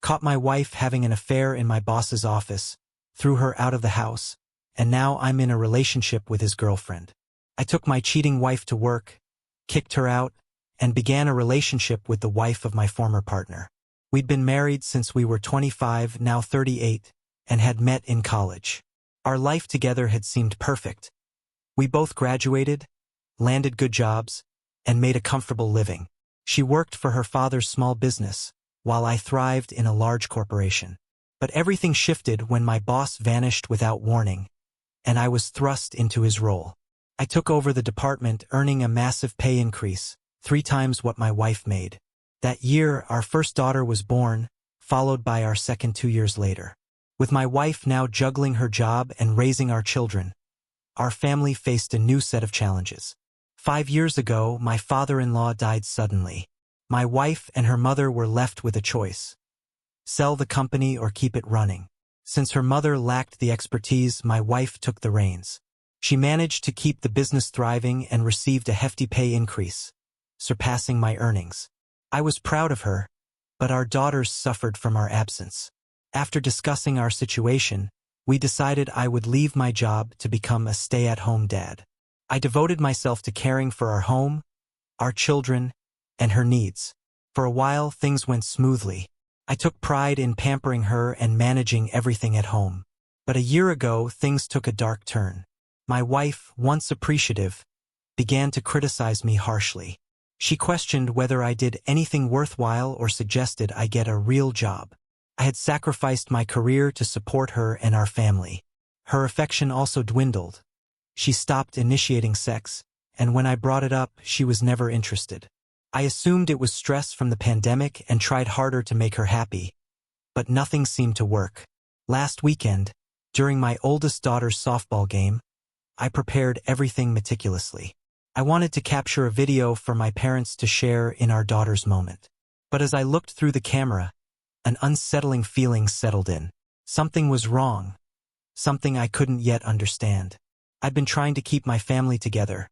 Caught my wife having an affair in my boss's office, threw her out of the house, and now I'm in a relationship with his girlfriend. I took my cheating wife to work, kicked her out, and began a relationship with the wife of my former partner. We'd been married since we were 25, now 38, and had met in college. Our life together had seemed perfect. We both graduated, landed good jobs, and made a comfortable living. She worked for her father's small business, while I thrived in a large corporation. But everything shifted when my boss vanished without warning, and I was thrust into his role. I took over the department, earning a massive pay increase, 3 times what my wife made. That year, our first daughter was born, followed by our second 2 years later. With my wife now juggling her job and raising our children, our family faced a new set of challenges. 5 years ago, my father-in-law died suddenly. My wife and her mother were left with a choice: sell the company or keep it running. Since her mother lacked the expertise, my wife took the reins. She managed to keep the business thriving and received a hefty pay increase, surpassing my earnings. I was proud of her, but our daughters suffered from our absence. After discussing our situation, we decided I would leave my job to become a stay-at-home dad. I devoted myself to caring for our home, our children, and her needs. For a while, things went smoothly. I took pride in pampering her and managing everything at home. But a year ago, things took a dark turn. My wife, once appreciative, began to criticize me harshly. She questioned whether I did anything worthwhile or suggested I get a real job. I had sacrificed my career to support her and our family. Her affection also dwindled. She stopped initiating sex, and when I brought it up, she was never interested. I assumed it was stress from the pandemic and tried harder to make her happy, but nothing seemed to work. Last weekend, during my oldest daughter's softball game, I prepared everything meticulously. I wanted to capture a video for my parents to share in our daughter's moment. But as I looked through the camera, an unsettling feeling settled in. Something was wrong, something I couldn't yet understand. I'd been trying to keep my family together,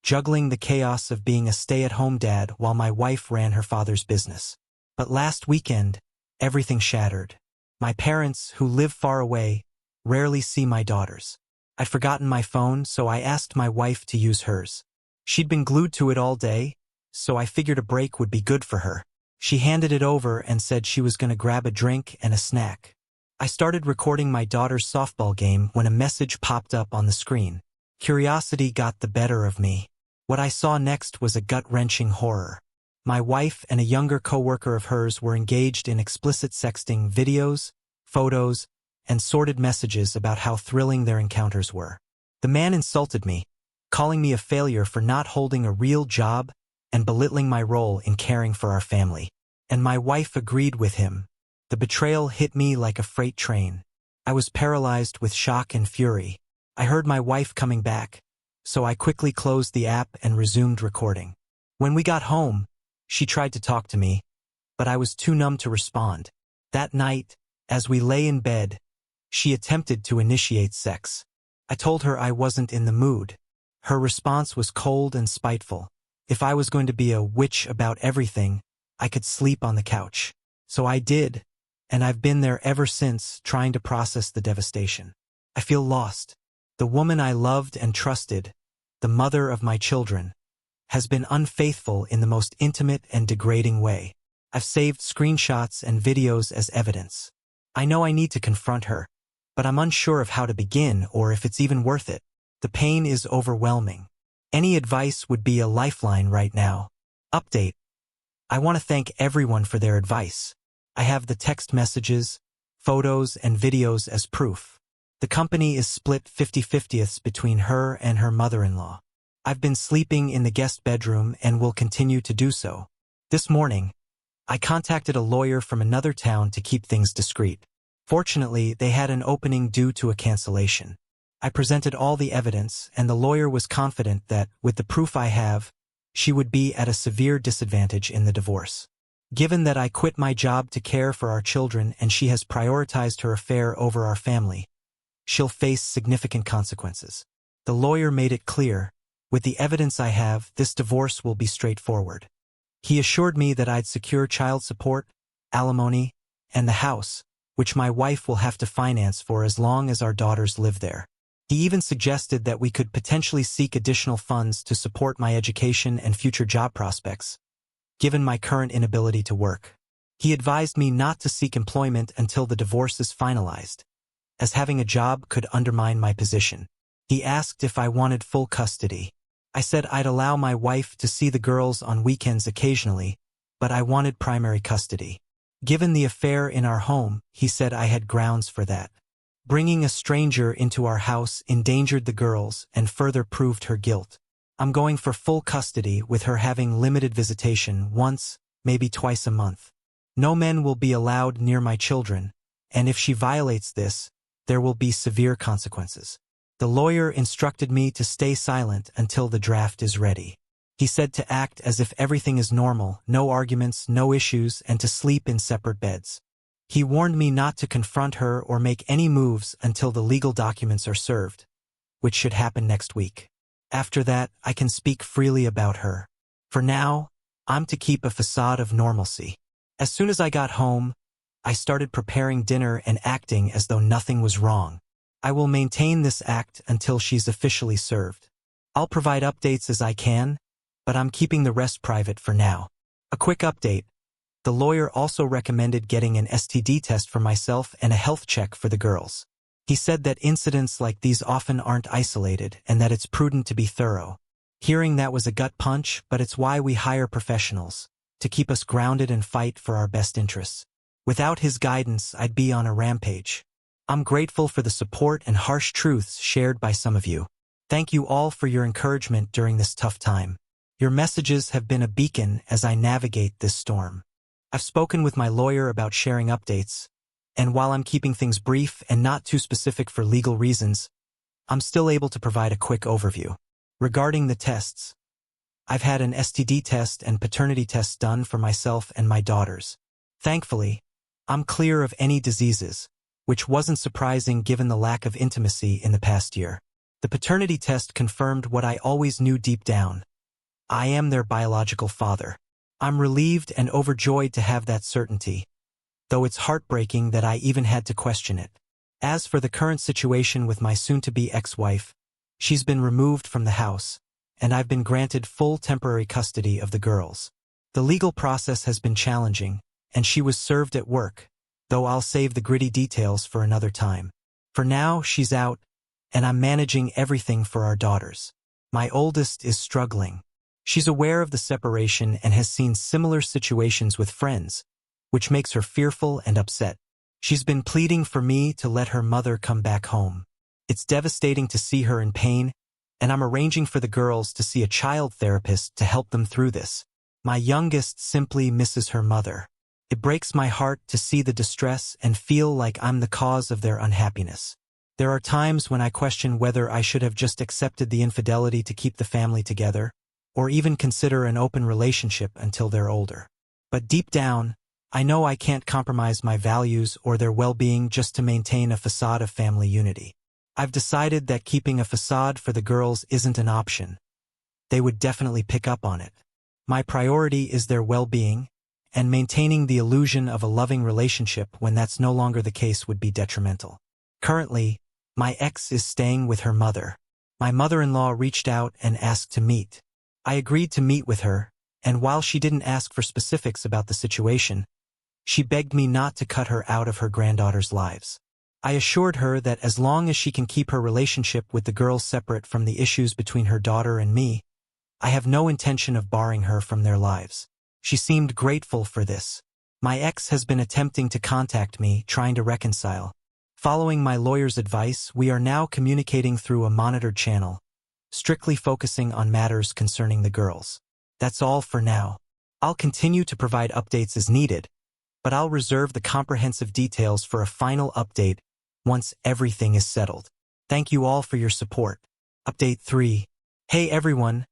juggling the chaos of being a stay-at-home dad while my wife ran her father's business. But last weekend, everything shattered. My parents, who live far away, rarely see my daughters. I'd forgotten my phone, so I asked my wife to use hers. She'd been glued to it all day, so I figured a break would be good for her. She handed it over and said she was going to grab a drink and a snack. I started recording my daughter's softball game when a message popped up on the screen. Curiosity got the better of me. What I saw next was a gut-wrenching horror. My wife and a younger coworker of hers were engaged in explicit sexting videos, photos, and sordid messages about how thrilling their encounters were. The man insulted me, calling me a failure for not holding a real job and belittling my role in caring for our family. And my wife agreed with him. The betrayal hit me like a freight train. I was paralyzed with shock and fury. I heard my wife coming back, so I quickly closed the app and resumed recording. When we got home, she tried to talk to me, but I was too numb to respond. That night, as we lay in bed, she attempted to initiate sex. I told her I wasn't in the mood. Her response was cold and spiteful. If I was going to be a witch about everything, I could sleep on the couch. So I did, and I've been there ever since, trying to process the devastation. I feel lost. The woman I loved and trusted, the mother of my children, has been unfaithful in the most intimate and degrading way. I've saved screenshots and videos as evidence. I know I need to confront her, but I'm unsure of how to begin or if it's even worth it. The pain is overwhelming. Any advice would be a lifeline right now. Update. I want to thank everyone for their advice. I have the text messages, photos, and videos as proof. The company is split 50-50ths between her and her mother-in-law. I've been sleeping in the guest bedroom and will continue to do so. This morning, I contacted a lawyer from another town to keep things discreet. Fortunately, they had an opening due to a cancellation. I presented all the evidence, and the lawyer was confident that, with the proof I have, she would be at a severe disadvantage in the divorce. Given that I quit my job to care for our children and she has prioritized her affair over our family, she'll face significant consequences. The lawyer made it clear, with the evidence I have, this divorce will be straightforward. He assured me that I'd secure child support, alimony, and the house, which my wife will have to finance for as long as our daughters live there. He even suggested that we could potentially seek additional funds to support my education and future job prospects, given my current inability to work. He advised me not to seek employment until the divorce is finalized, as having a job could undermine my position. He asked if I wanted full custody. I said I'd allow my wife to see the girls on weekends occasionally, but I wanted primary custody. Given the affair in our home, he said I had grounds for that. Bringing a stranger into our house endangered the girls and further proved her guilt. I'm going for full custody, with her having limited visitation once, maybe twice a month. No men will be allowed near my children, and if she violates this, there will be severe consequences. The lawyer instructed me to stay silent until the draft is ready. He said to act as if everything is normal, no arguments, no issues, and to sleep in separate beds. He warned me not to confront her or make any moves until the legal documents are served, which should happen next week. After that, I can speak freely about her. For now, I'm to keep a facade of normalcy. As soon as I got home, I started preparing dinner and acting as though nothing was wrong. I will maintain this act until she's officially served. I'll provide updates as I can, but I'm keeping the rest private for now. A quick update. The lawyer also recommended getting an STD test for myself and a health check for the girls. He said that incidents like these often aren't isolated and that it's prudent to be thorough. Hearing that was a gut punch, but it's why we hire professionals, to keep us grounded and fight for our best interests. Without his guidance, I'd be on a rampage. I'm grateful for the support and harsh truths shared by some of you. Thank you all for your encouragement during this tough time. Your messages have been a beacon as I navigate this storm. I've spoken with my lawyer about sharing updates, and while I'm keeping things brief and not too specific for legal reasons, I'm still able to provide a quick overview. Regarding the tests, I've had an STD test and paternity tests done for myself and my daughters. Thankfully, I'm clear of any diseases, which wasn't surprising given the lack of intimacy in the past year. The paternity test confirmed what I always knew deep down. I am their biological father. I'm relieved and overjoyed to have that certainty, though it's heartbreaking that I even had to question it. As for the current situation with my soon-to-be ex-wife, she's been removed from the house, and I've been granted full temporary custody of the girls. The legal process has been challenging, and she was served at work, though I'll save the gritty details for another time. For now, she's out, and I'm managing everything for our daughters. My oldest is struggling. She's aware of the separation and has seen similar situations with friends, which makes her fearful and upset. She's been pleading for me to let her mother come back home. It's devastating to see her in pain, and I'm arranging for the girls to see a child therapist to help them through this. My youngest simply misses her mother. It breaks my heart to see the distress and feel like I'm the cause of their unhappiness. There are times when I question whether I should have just accepted the infidelity to keep the family together, or even consider an open relationship until they're older. But deep down, I know I can't compromise my values or their well-being just to maintain a facade of family unity. I've decided that keeping a facade for the girls isn't an option. They would definitely pick up on it. My priority is their well-being, and maintaining the illusion of a loving relationship when that's no longer the case would be detrimental. Currently, my ex is staying with her mother. My mother-in-law reached out and asked to meet. I agreed to meet with her, and while she didn't ask for specifics about the situation, she begged me not to cut her out of her granddaughter's lives. I assured her that as long as she can keep her relationship with the girls separate from the issues between her daughter and me, I have no intention of barring her from their lives. She seemed grateful for this. My ex has been attempting to contact me, trying to reconcile. Following my lawyer's advice, we are now communicating through a monitored channel, strictly focusing on matters concerning the girls. That's all for now. I'll continue to provide updates as needed, but I'll reserve the comprehensive details for a final update once everything is settled. Thank you all for your support. Update 3. Hey everyone,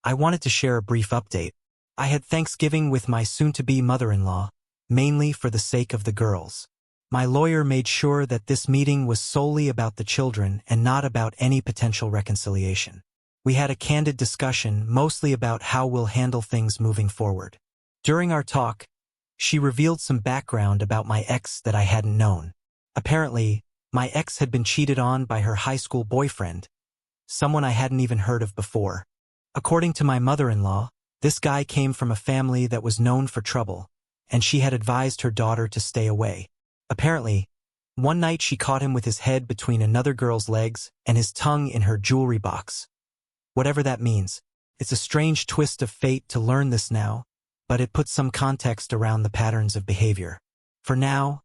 I wanted to share a brief update. I had Thanksgiving with my soon-to-be mother-in-law, mainly for the sake of the girls. My lawyer made sure that this meeting was solely about the children and not about any potential reconciliation. We had a candid discussion, mostly about how we'll handle things moving forward. During our talk, She revealed some background about my ex that I hadn't known. Apparently, my ex had been cheated on by her high school boyfriend, someone I hadn't even heard of before. According to my mother-in-law, this guy came from a family that was known for trouble, and she had advised her daughter to stay away. Apparently, one night she caught him with his head between another girl's legs and his tongue in her jewelry box. Whatever that means, it's a strange twist of fate to learn this now, but it puts some context around the patterns of behavior. For now,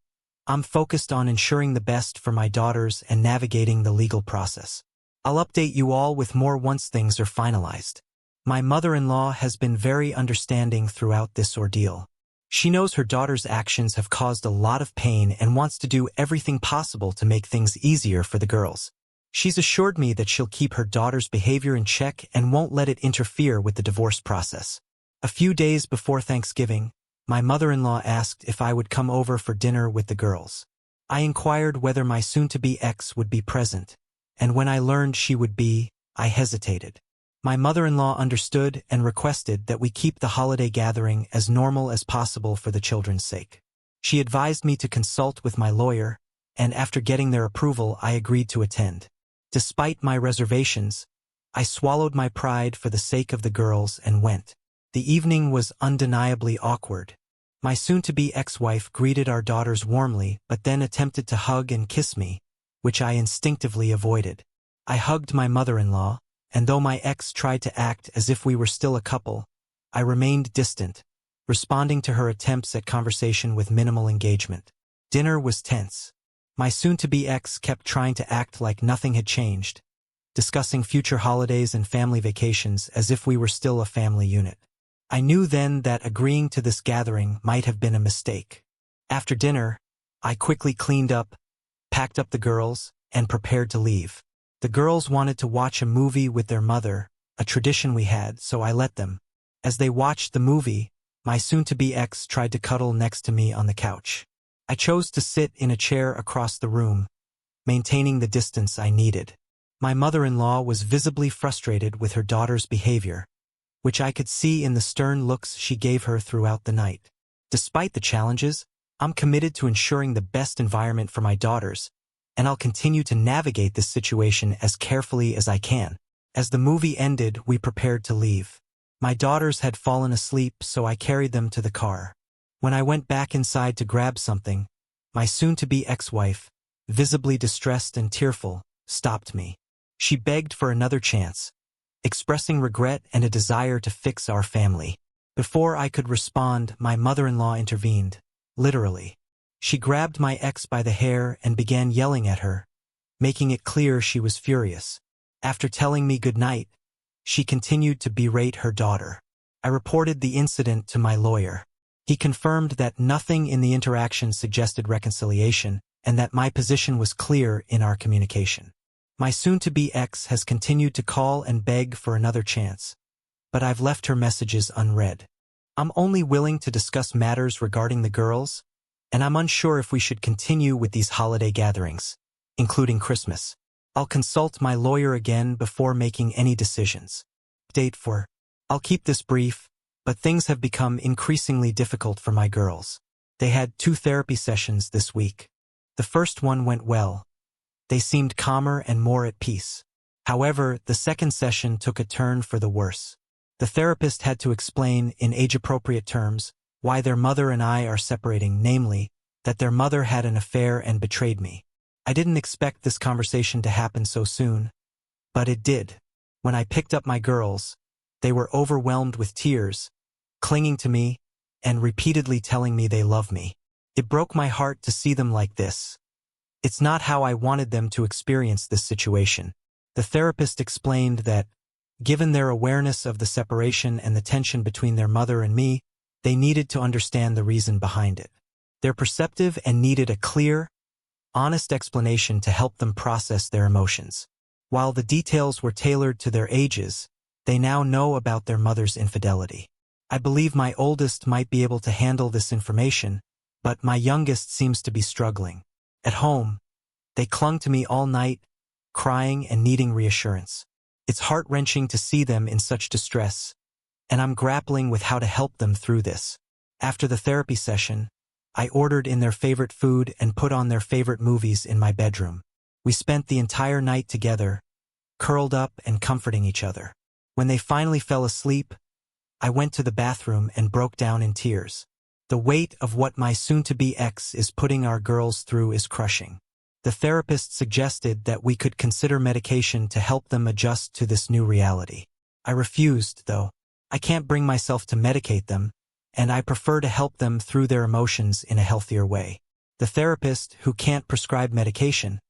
I'm focused on ensuring the best for my daughters and navigating the legal process. I'll update you all with more once things are finalized. My mother-in-law has been very understanding throughout this ordeal. She knows her daughter's actions have caused a lot of pain and wants to do everything possible to make things easier for the girls. She's assured me that she'll keep her daughter's behavior in check and won't let it interfere with the divorce process. A few days before Thanksgiving, my mother-in-law asked if I would come over for dinner with the girls. I inquired whether my soon-to-be ex would be present, and when I learned she would be, I hesitated. My mother-in-law understood and requested that we keep the holiday gathering as normal as possible for the children's sake. She advised me to consult with my lawyer, and after getting their approval, I agreed to attend. Despite my reservations, I swallowed my pride for the sake of the girls and went. The evening was undeniably awkward. My soon-to-be ex-wife greeted our daughters warmly but then attempted to hug and kiss me, which I instinctively avoided. I hugged my mother-in-law, and though my ex tried to act as if we were still a couple, I remained distant, responding to her attempts at conversation with minimal engagement. Dinner was tense. My soon-to-be ex kept trying to act like nothing had changed, discussing future holidays and family vacations as if we were still a family unit. I knew then that agreeing to this gathering might have been a mistake. After dinner, I quickly cleaned up, packed up the girls, and prepared to leave. The girls wanted to watch a movie with their mother, a tradition we had, so I let them. As they watched the movie, my soon-to-be ex tried to cuddle next to me on the couch. I chose to sit in a chair across the room, maintaining the distance I needed. My mother-in-law was visibly frustrated with her daughter's behavior, which I could see in the stern looks she gave her throughout the night. Despite the challenges, I'm committed to ensuring the best environment for my daughters, and I'll continue to navigate this situation as carefully as I can. As the movie ended, we prepared to leave. My daughters had fallen asleep, so I carried them to the car. When I went back inside to grab something, my soon-to-be ex-wife, visibly distressed and tearful, stopped me. She begged for another chance, expressing regret and a desire to fix our family. Before I could respond, my mother-in-law intervened, literally. She grabbed my ex by the hair and began yelling at her, making it clear she was furious. After telling me goodnight, she continued to berate her daughter. I reported the incident to my lawyer. He confirmed that nothing in the interaction suggested reconciliation and that my position was clear in our communication. My soon-to-be ex has continued to call and beg for another chance, but I've left her messages unread. I'm only willing to discuss matters regarding the girls, and I'm unsure if we should continue with these holiday gatherings, including Christmas. I'll consult my lawyer again before making any decisions. I'll keep this brief, but things have become increasingly difficult for my girls. They had 2 therapy sessions this week. The first one went well. They seemed calmer and more at peace. However, the second session took a turn for the worse. The therapist had to explain, in age-appropriate terms, why their mother and I are separating, namely, that their mother had an affair and betrayed me. I didn't expect this conversation to happen so soon, but it did. When I picked up my girls, they were overwhelmed with tears, clinging to me, and repeatedly telling me they love me. It broke my heart to see them like this. It's not how I wanted them to experience this situation. The therapist explained that, given their awareness of the separation and the tension between their mother and me, they needed to understand the reason behind it. They're perceptive and needed a clear, honest explanation to help them process their emotions. While the details were tailored to their ages, they now know about their mother's infidelity. I believe my oldest might be able to handle this information, but my youngest seems to be struggling. At home, they clung to me all night, crying and needing reassurance. It's heart-wrenching to see them in such distress, and I'm grappling with how to help them through this. After the therapy session, I ordered in their favorite food and put on their favorite movies in my bedroom. We spent the entire night together, curled up and comforting each other. When they finally fell asleep, I went to the bathroom and broke down in tears. The weight of what my soon-to-be ex is putting our girls through is crushing. The therapist suggested that we could consider medication to help them adjust to this new reality. I refused, though. I can't bring myself to medicate them, and I prefer to help them through their emotions in a healthier way. The therapist, who can't prescribe medication,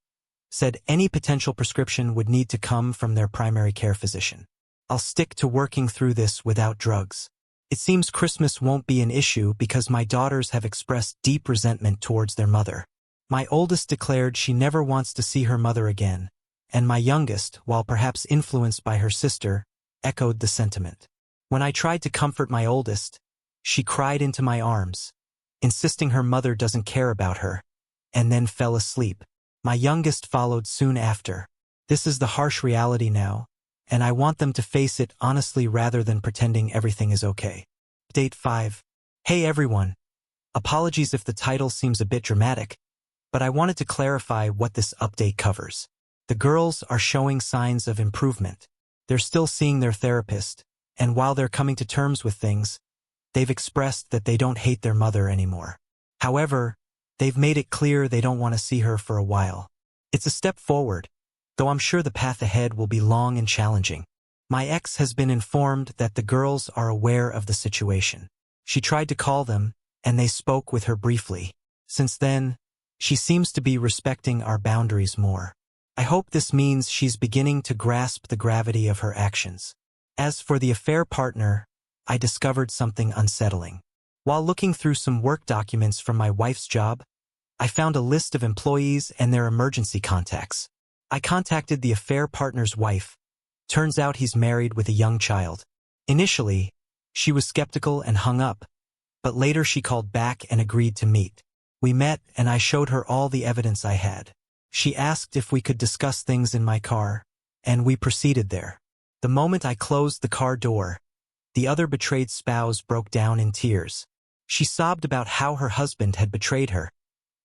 said any potential prescription would need to come from their primary care physician. I'll stick to working through this without drugs. It seems Christmas won't be an issue because my daughters have expressed deep resentment towards their mother. My oldest declared she never wants to see her mother again, and my youngest, while perhaps influenced by her sister, echoed the sentiment. When I tried to comfort my oldest, she cried into my arms, insisting her mother doesn't care about her, and then fell asleep. My youngest followed soon after. This is the harsh reality now, and I want them to face it honestly rather than pretending everything is okay. Update 5. Hey everyone. Apologies if the title seems a bit dramatic, but I wanted to clarify what this update covers. The girls are showing signs of improvement. They're still seeing their therapist, and while they're coming to terms with things, they've expressed that they don't hate their mother anymore. However, they've made it clear they don't want to see her for a while. It's a step forward, though I'm sure the path ahead will be long and challenging. My ex has been informed that the girls are aware of the situation. She tried to call them, and they spoke with her briefly. Since then, she seems to be respecting our boundaries more. I hope this means she's beginning to grasp the gravity of her actions. As for the affair partner, I discovered something unsettling. While looking through some work documents from my wife's job, I found a list of employees and their emergency contacts. I contacted the affair partner's wife. Turns out he's married with a young child. Initially, she was skeptical and hung up, but later she called back and agreed to meet. We met and I showed her all the evidence I had. She asked if we could discuss things in my car, and we proceeded there. The moment I closed the car door, the other betrayed spouse broke down in tears. She sobbed about how her husband had betrayed her,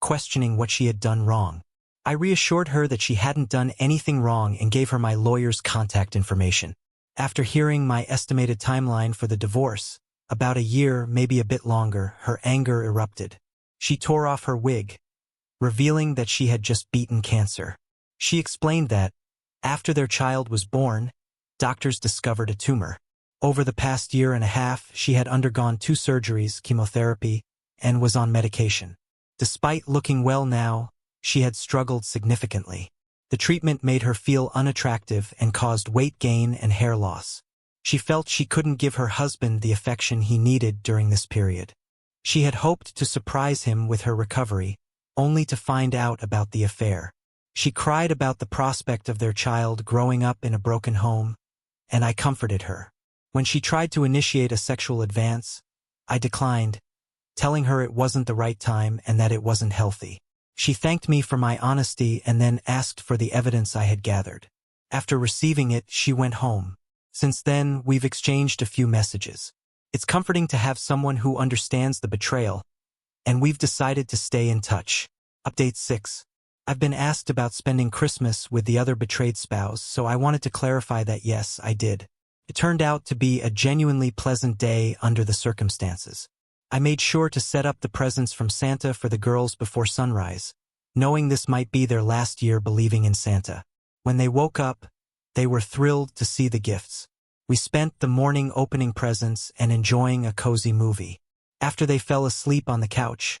questioning what she had done wrong. I reassured her that she hadn't done anything wrong and gave her my lawyer's contact information. After hearing my estimated timeline for the divorce, about a year, maybe a bit longer, her anger erupted. She tore off her wig, revealing that she had just beaten cancer. She explained that, after their child was born, doctors discovered a tumor. Over the past year and a half, she had undergone 2 surgeries, chemotherapy, and was on medication. Despite looking well now, she had struggled significantly. The treatment made her feel unattractive and caused weight gain and hair loss. She felt she couldn't give her husband the affection he needed during this period. She had hoped to surprise him with her recovery, only to find out about the affair. She cried about the prospect of their child growing up in a broken home, and I comforted her. When she tried to initiate a sexual advance, I declined, telling her it wasn't the right time and that it wasn't healthy. She thanked me for my honesty and then asked for the evidence I had gathered. After receiving it, she went home. Since then, we've exchanged a few messages. It's comforting to have someone who understands the betrayal, and we've decided to stay in touch. Update 6. I've been asked about spending Christmas with the other betrayed spouse, so I wanted to clarify that yes, I did. It turned out to be a genuinely pleasant day under the circumstances. I made sure to set up the presents from Santa for the girls before sunrise, knowing this might be their last year believing in Santa. When they woke up, they were thrilled to see the gifts. We spent the morning opening presents and enjoying a cozy movie. After they fell asleep on the couch,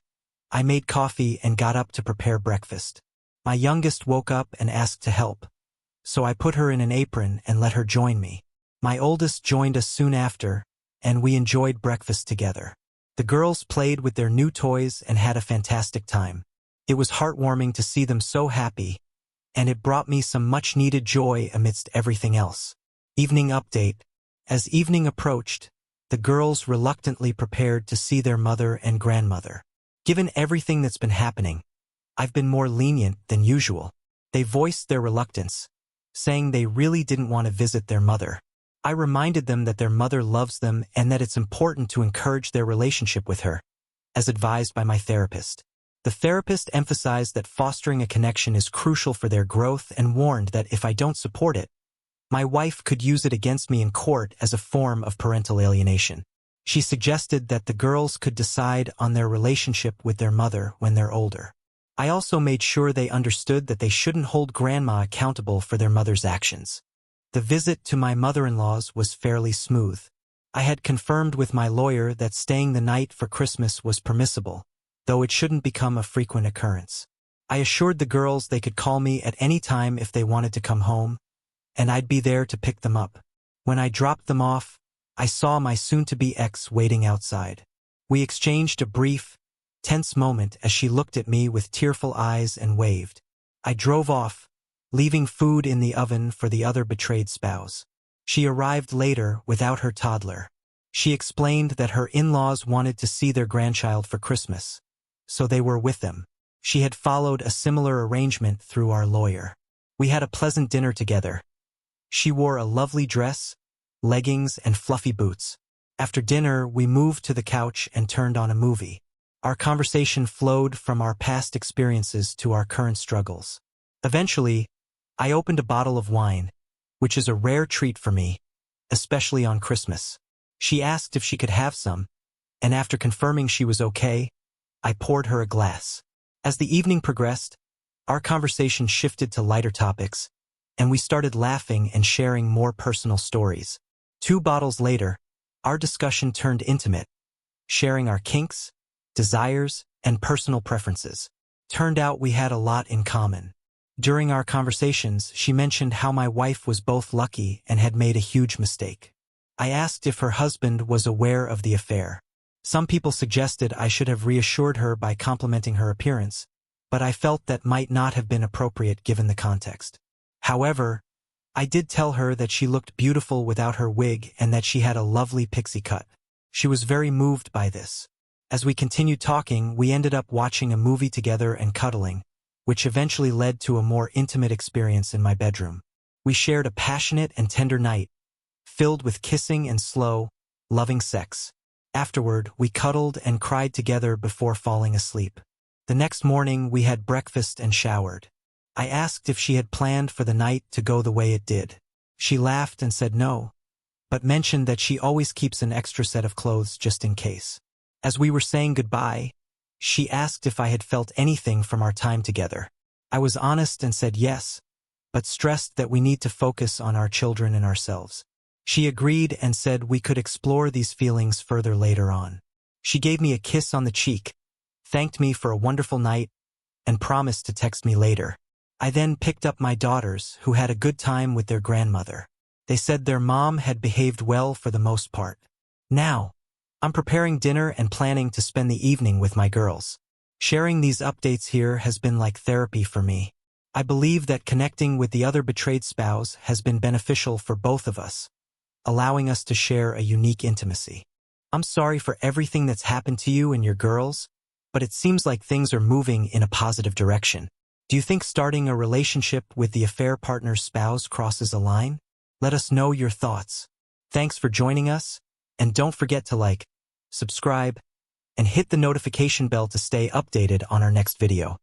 I made coffee and got up to prepare breakfast. My youngest woke up and asked to help, so I put her in an apron and let her join me. My oldest joined us soon after, and we enjoyed breakfast together. The girls played with their new toys and had a fantastic time. It was heartwarming to see them so happy, and it brought me some much-needed joy amidst everything else. Evening update. As evening approached, the girls reluctantly prepared to see their mother and grandmother. Given everything that's been happening, I've been more lenient than usual. They voiced their reluctance, saying they really didn't want to visit their mother. I reminded them that their mother loves them and that it's important to encourage their relationship with her, as advised by my therapist. The therapist emphasized that fostering a connection is crucial for their growth and warned that if I don't support it, my wife could use it against me in court as a form of parental alienation. She suggested that the girls could decide on their relationship with their mother when they're older. I also made sure they understood that they shouldn't hold grandma accountable for their mother's actions. The visit to my mother-in-law's was fairly smooth. I had confirmed with my lawyer that staying the night for Christmas was permissible, though it shouldn't become a frequent occurrence. I assured the girls they could call me at any time if they wanted to come home, and I'd be there to pick them up. When I dropped them off, I saw my soon-to-be ex waiting outside. We exchanged a brief, tense moment as she looked at me with tearful eyes and waved. I drove off, leaving food in the oven for the other betrayed spouse. She arrived later without her toddler. She explained that her in-laws wanted to see their grandchild for Christmas, so they were with them. She had followed a similar arrangement through our lawyer. We had a pleasant dinner together. She wore a lovely dress, leggings, and fluffy boots. After dinner, we moved to the couch and turned on a movie. Our conversation flowed from our past experiences to our current struggles. Eventually, I opened a bottle of wine, which is a rare treat for me, especially on Christmas. She asked if she could have some, and after confirming she was okay, I poured her a glass. As the evening progressed, our conversation shifted to lighter topics, and we started laughing and sharing more personal stories. 2 bottles later, our discussion turned intimate, sharing our kinks, desires, and personal preferences. Turned out we had a lot in common. During our conversations, she mentioned how my wife was both lucky and had made a huge mistake. I asked if her husband was aware of the affair. Some people suggested I should have reassured her by complimenting her appearance, but I felt that might not have been appropriate given the context. However, I did tell her that she looked beautiful without her wig and that she had a lovely pixie cut. She was very moved by this. As we continued talking, we ended up watching a movie together and cuddling, which eventually led to a more intimate experience in my bedroom. We shared a passionate and tender night, filled with kissing and slow, loving sex. Afterward, we cuddled and cried together before falling asleep. The next morning, we had breakfast and showered. I asked if she had planned for the night to go the way it did. She laughed and said no, but mentioned that she always keeps an extra set of clothes just in case. As we were saying goodbye, she asked if I had felt anything from our time together. I was honest and said yes, but stressed that we need to focus on our children and ourselves. She agreed and said we could explore these feelings further later on. She gave me a kiss on the cheek, thanked me for a wonderful night, and promised to text me later. I then picked up my daughters, who had a good time with their grandmother. They said their mom had behaved well for the most part. Now, I'm preparing dinner and planning to spend the evening with my girls. Sharing these updates here has been like therapy for me. I believe that connecting with the other betrayed spouse has been beneficial for both of us, allowing us to share a unique intimacy. I'm sorry for everything that's happened to you and your girls, but it seems like things are moving in a positive direction. Do you think starting a relationship with the affair partner's spouse crosses a line? Let us know your thoughts. Thanks for joining us, and don't forget to like, subscribe, and hit the notification bell to stay updated on our next video.